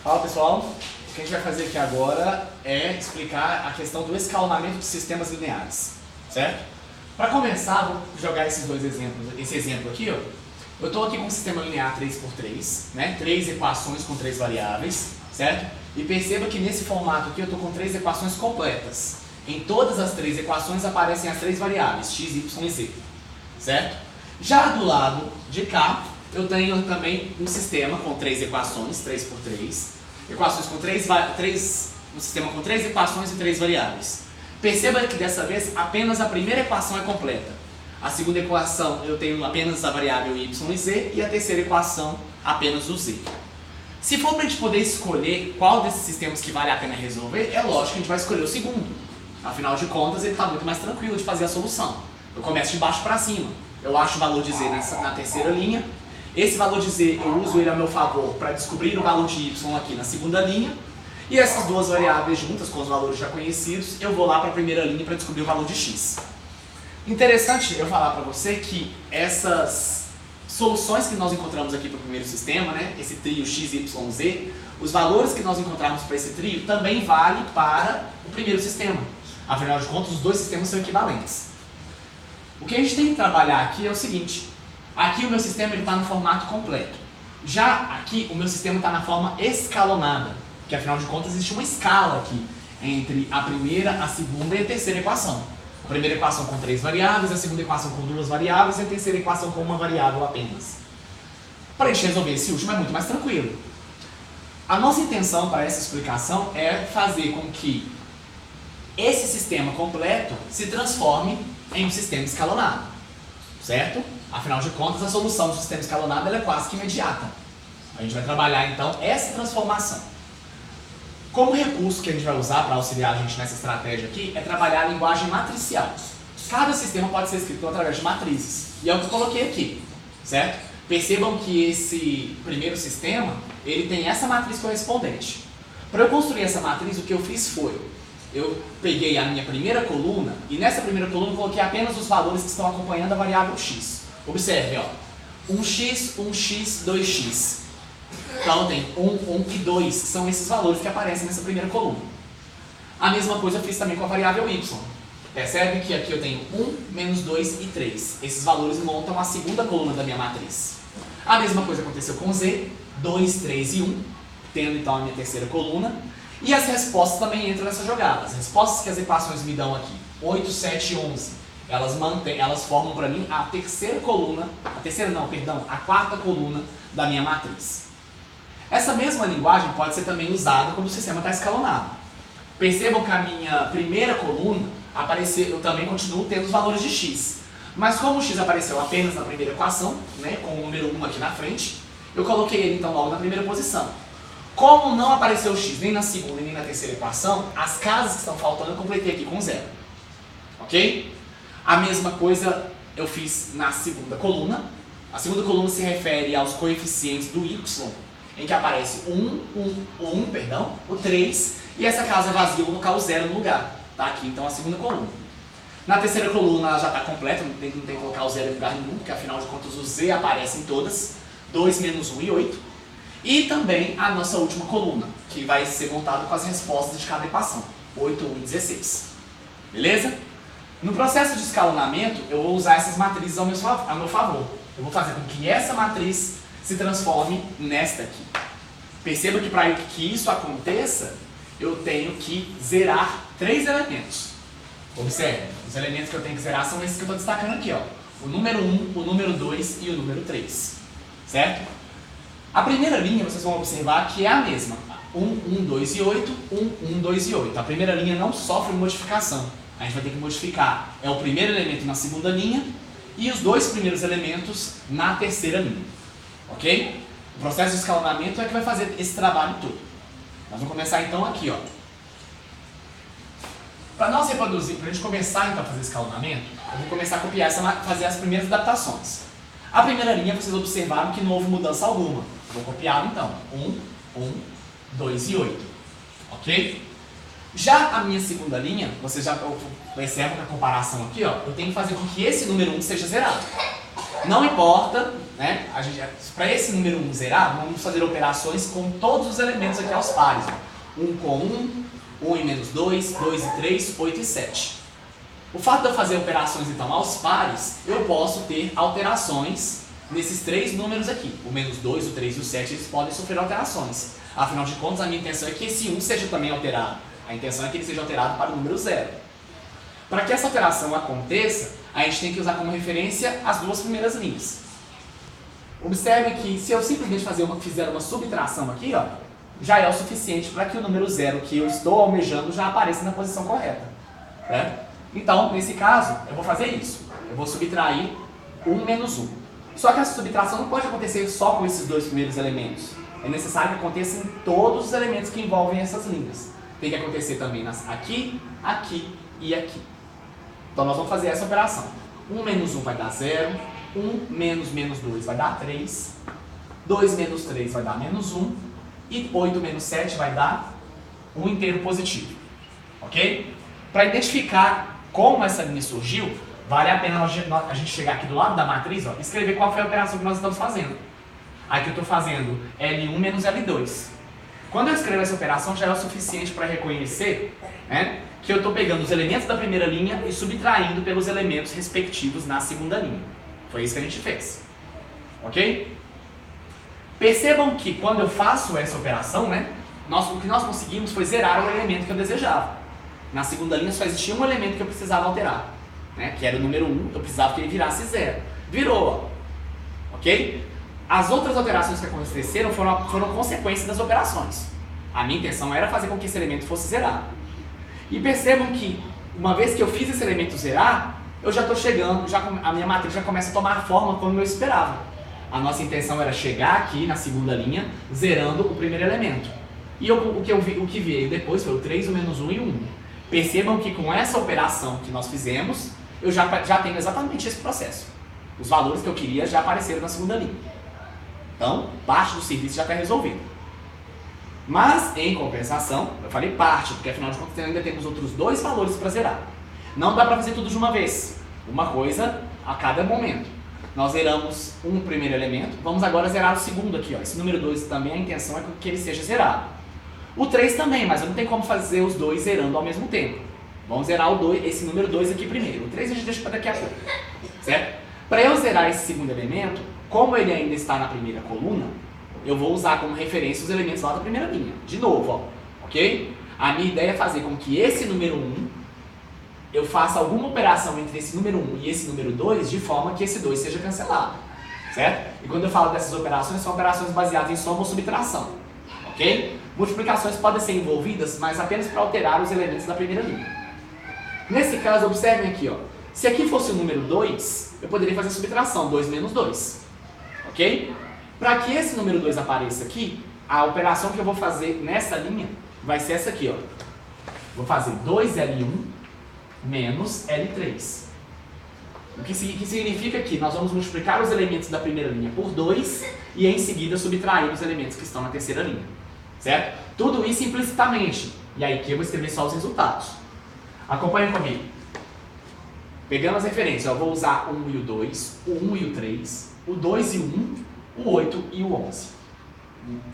Fala pessoal, o que a gente vai fazer aqui agora é explicar a questão do escalonamento de sistemas lineares, certo? Para começar, vou jogar esses dois exemplos, esse exemplo aqui, ó. Eu estou aqui com um sistema linear 3x3, né? 3 equações com 3 variáveis, certo? E perceba que nesse formato aqui eu estou com 3 equações completas. Em todas as 3 equações aparecem as 3 variáveis, x, y e z, certo? Já do lado de cá, eu tenho também um sistema com 3 equações, 3x3, equações com um sistema com 3 equações e 3 variáveis. Perceba que dessa vez apenas a primeira equação é completa. A segunda equação eu tenho apenas a variável y e z, e a terceira equação apenas o z. Se for para a gente poder escolher qual desses sistemas que vale a pena resolver, é lógico que a gente vai escolher o segundo. Afinal de contas, ele está muito mais tranquilo de fazer a solução. Eu começo de baixo para cima. Eu acho o valor de z na terceira linha. Esse valor de z eu uso ele a meu favor para descobrir o valor de y aqui na segunda linha. E essas duas variáveis juntas, com os valores já conhecidos, eu vou lá para a primeira linha para descobrir o valor de x. Interessante eu falar para você que essas soluções que nós encontramos aqui para o primeiro sistema, né, esse trio x, y, z, os valores que nós encontramos para esse trio também valem para o primeiro sistema. Afinal de contas, os dois sistemas são equivalentes. O que a gente tem que trabalhar aqui é o seguinte: aqui o meu sistema está no formato completo. Já aqui o meu sistema está na forma escalonada, que afinal de contas existe uma escala aqui entre a primeira, a segunda e a terceira equação. A primeira equação com 3 variáveis, a segunda equação com 2 variáveis e a terceira equação com uma variável apenas. Para a gente resolver esse último é muito mais tranquilo. A nossa intenção para essa explicação é fazer com que esse sistema completo se transforme em um sistema escalonado, certo? Afinal de contas, a solução do sistema escalonado ela é quase que imediata. A gente vai trabalhar então essa transformação. Como recurso que a gente vai usar para auxiliar a gente nessa estratégia aqui é trabalhar a linguagem matricial. Cada sistema pode ser escrito através de matrizes, e é o que eu coloquei aqui, certo? Percebam que esse primeiro sistema ele tem essa matriz correspondente. Para eu construir essa matriz, o que eu fiz foi: eu peguei a minha primeira coluna e nessa primeira coluna eu coloquei apenas os valores que estão acompanhando a variável x. Observe, ó, 1x, 1x, 2x. Então tem 1, 1 e 2, que são esses valores que aparecem nessa primeira coluna. A mesma coisa eu fiz também com a variável y. Percebe que aqui eu tenho 1, menos 2 e 3. Esses valores montam a segunda coluna da minha matriz. A mesma coisa aconteceu com z, 2, 3 e 1, tendo então a minha terceira coluna. E as respostas também entram nessa jogada. As respostas que as equações me dão aqui, 8, 7 e 11, elas formam para mim a terceira coluna, a quarta coluna da minha matriz. Essa mesma linguagem pode ser também usada quando o sistema está escalonado. Percebam que a minha primeira coluna eu também continuo tendo os valores de x. Mas como o x apareceu apenas na primeira equação, né, com o número 1 aqui na frente, eu coloquei ele então logo na primeira posição. Como não apareceu o x nem na segunda nem na terceira equação, as casas que estão faltando eu completei aqui com 0. Ok? A mesma coisa eu fiz na segunda coluna. A segunda coluna se refere aos coeficientes do y, em que aparece o 3, e essa casa vazia eu vou colocar o 0 no lugar. Tá aqui então a segunda coluna. Na terceira coluna ela já está completa, não tem que colocar o 0 em lugar nenhum, porque afinal de contas o z aparece em todas, 2, menos 1 e 8. E também a nossa última coluna, que vai ser montada com as respostas de cada equação, 8, 1 e 16. Beleza? No processo de escalonamento, eu vou usar essas matrizes a meu favor. Eu vou fazer com que essa matriz se transforme nesta aqui. Perceba que para que isso aconteça, eu tenho que zerar 3 elementos. Observe, os elementos que eu tenho que zerar são esses que eu estou destacando aqui, ó. O número 1, o número 2 e o número 3. Certo? A primeira linha, vocês vão observar que é a mesma. 1, 1, 2 e 8, 1, 1, 2 e 8. A primeira linha não sofre modificação. A gente vai ter que modificar o primeiro elemento na segunda linha e os 2 primeiros elementos na terceira linha. Ok? O processo de escalonamento é que vai fazer esse trabalho todo. Nós vamos começar então aqui, ó. Para nós reproduzir, para a gente começar então a fazer escalonamento, eu vou começar a copiar, fazer as primeiras adaptações. A primeira linha vocês observaram que não houve mudança alguma. Vou copiá-lo então. 1, 1, 2 e 8. Ok? Já a minha segunda linha, vocês já percebem que a comparação aqui, ó, eu tenho que fazer com que esse número 1 seja zerado. Não importa, né? Para esse número 1 zerar, vamos fazer operações com todos os elementos aqui aos pares. 1 com 1, 1 e menos 2, 2 e 3, 8 e 7. O fato de eu fazer operações então aos pares, eu posso ter alterações nesses três números aqui. O menos 2, o 3 e o 7, eles podem sofrer alterações. Afinal de contas, a minha intenção é que esse 1 seja também alterado. A intenção é que ele seja alterado para o número 0. Para que essa alteração aconteça, a gente tem que usar como referência as duas primeiras linhas. Observe que se eu simplesmente fizer uma subtração aqui, ó, já é o suficiente para que o número 0 que eu estou almejando já apareça na posição correta. Certo? Então, nesse caso, eu vou fazer isso. Eu vou subtrair 1 menos 1. Só que essa subtração não pode acontecer só com esses dois primeiros elementos. É necessário que aconteça em todos os elementos que envolvem essas linhas. Tem que acontecer também aqui, aqui e aqui. Então nós vamos fazer essa operação. 1 menos 1 vai dar 0. 1 menos menos 2 vai dar 3. 2 menos 3 vai dar menos 1. E 8 menos 7 vai dar 1 inteiro positivo. Ok? Para identificar como essa linha surgiu, vale a pena a gente chegar aqui do lado da matriz, ó, e escrever qual foi a operação que nós estamos fazendo. Aqui eu estou fazendo L1 menos L2. Quando eu escrevo essa operação, já é o suficiente para reconhecer, né, que eu estou pegando os elementos da primeira linha e subtraindo pelos elementos respectivos na segunda linha. Foi isso que a gente fez. Ok? Percebam que quando eu faço essa operação, né, o que nós conseguimos foi zerar o elemento que eu desejava. Na segunda linha só existia um elemento que eu precisava alterar, né, que era o número 1, eu precisava que ele virasse 0. Virou, ó. Ok? As outras alterações que aconteceram foram consequência das operações. A minha intenção era fazer com que esse elemento fosse zerado. E percebam que, uma vez que eu fiz esse elemento zerar, eu já estou chegando, a minha matriz já começa a tomar forma como eu esperava. A nossa intenção era chegar aqui na segunda linha, zerando o primeiro elemento. E o que veio depois foi o 3, o menos 1 e o 1. Percebam que com essa operação que nós fizemos, eu já tenho exatamente esse processo. Os valores que eu queria já apareceram na segunda linha. Então, parte do serviço já está resolvido. Mas, em compensação, eu falei parte, porque afinal de contas ainda temos outros dois valores para zerar. Não dá para fazer tudo de uma vez. Uma coisa a cada momento. Nós zeramos um primeiro elemento, vamos agora zerar o segundo aqui. Ó. Esse número 2 também, a intenção é que ele seja zerado. O 3 também, mas eu não tenho como fazer os dois zerando ao mesmo tempo. Vamos zerar esse número 2 aqui primeiro. O 3 a gente deixa para daqui a pouco. Certo? Para eu zerar esse segundo elemento, como ele ainda está na primeira coluna, eu vou usar como referência os elementos lá da primeira linha. De novo, ó, ok? A minha ideia é fazer com que esse número 1, eu faça alguma operação entre esse número 1 e esse número 2, de forma que esse 2 seja cancelado. Certo? E quando eu falo dessas operações, são operações baseadas em soma ou subtração. Ok? Multiplicações podem ser envolvidas, mas apenas para alterar os elementos da primeira linha. Nesse caso, observem aqui, ó. Se aqui fosse o número 2, eu poderia fazer subtração, 2 menos 2. Ok? Para que esse número 2 apareça aqui, a operação que eu vou fazer nessa linha vai ser essa aqui, ó. Vou fazer 2L1 menos L3. O que significa que nós vamos multiplicar os elementos da primeira linha por 2 e em seguida subtrair os elementos que estão na terceira linha. Certo? Tudo isso implicitamente. E aí aqui eu vou escrever só os resultados. Acompanhem comigo. Pegando as referências, eu vou usar o 1 e o 2, o 1 e o 3, o 2 e o 1, o 8 e o 11.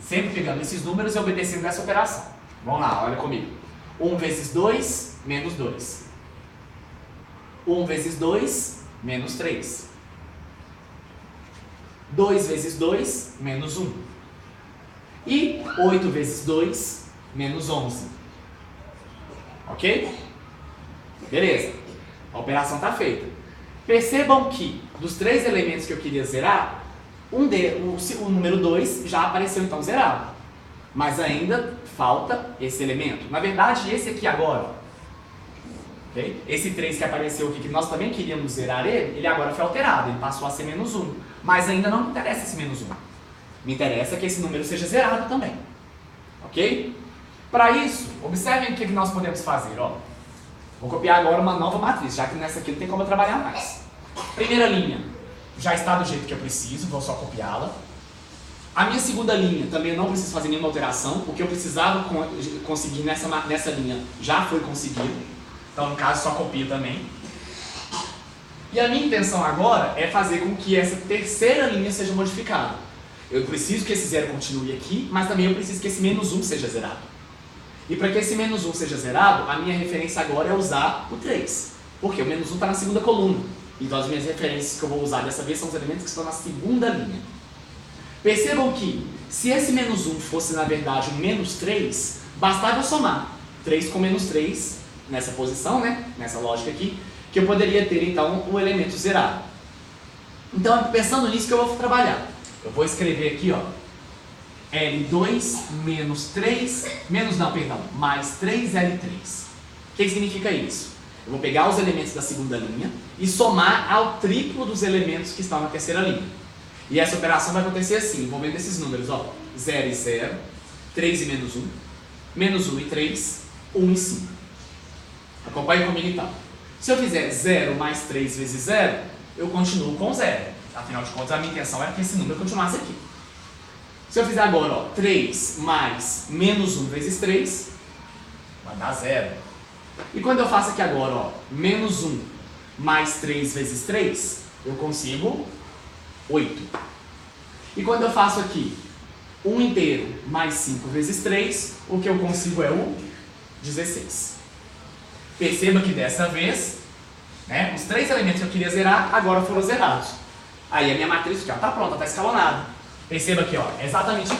Sempre pegando esses números e obedecendo essa operação. Vamos lá, olha comigo. 1 vezes 2, menos 2. 1 vezes 2, menos 3. 2 vezes 2, menos 1. E 8 vezes 2, menos 11. Ok? Beleza. A operação está feita. Percebam que, dos três elementos que eu queria zerar, o número 2 já apareceu então zerado. Mas ainda falta esse elemento. Na verdade, esse aqui agora, okay? Esse 3 que apareceu aqui, que nós também queríamos zerar ele agora foi alterado, ele passou a ser menos 1. Mas ainda não me interessa esse menos 1. Me interessa que esse número seja zerado também. Ok? Para isso, observem o que nós podemos fazer. Ó. Vou copiar agora uma nova matriz, já que nessa aqui não tem como eu trabalhar mais. Primeira linha já está do jeito que eu preciso, vou só copiá-la. A minha segunda linha também não preciso fazer nenhuma alteração, o que eu precisava conseguir nessa linha já foi conseguido. Então, no caso, só copio também. E a minha intenção agora é fazer com que essa terceira linha seja modificada. Eu preciso que esse zero continue aqui, mas também eu preciso que esse menos 1 seja zerado. E para que esse menos 1 seja zerado, a minha referência agora é usar o 3. Porque o menos 1 está na segunda coluna. Então as minhas referências que eu vou usar dessa vez são os elementos que estão na segunda linha. Percebam que, se esse menos 1 fosse na verdade um menos 3, bastava eu somar 3 com menos 3 nessa posição, né? Nessa lógica aqui, que eu poderia ter então o elemento zerado. Então é pensando nisso que eu vou trabalhar. Eu vou escrever aqui, ó, L2 menos 3, mais 3L3. O que significa isso? Eu vou pegar os elementos da segunda linha e somar ao triplo dos elementos que estão na terceira linha. E essa operação vai acontecer assim, envolvendo esses números, ó, 0 e 0, 3 e menos 1 e 3, 1 e 5. Acompanhe comigo então. Se eu fizer 0 mais 3 vezes 0, eu continuo com 0. Afinal de contas, a minha intenção era que esse número continuasse aqui. Se eu fizer agora, ó, 3 mais menos 1 vezes 3, vai dar 0. E quando eu faço aqui agora, ó, menos 1 mais 3 vezes 3, eu consigo 8. E quando eu faço aqui 1 inteiro mais 5 vezes 3, o que eu consigo é o 16. Perceba que dessa vez, né, os 3 elementos que eu queria zerar, agora foram zerados. Aí a minha matriz já está pronta, está escalonada. Perceba aqui, ó, é exatamente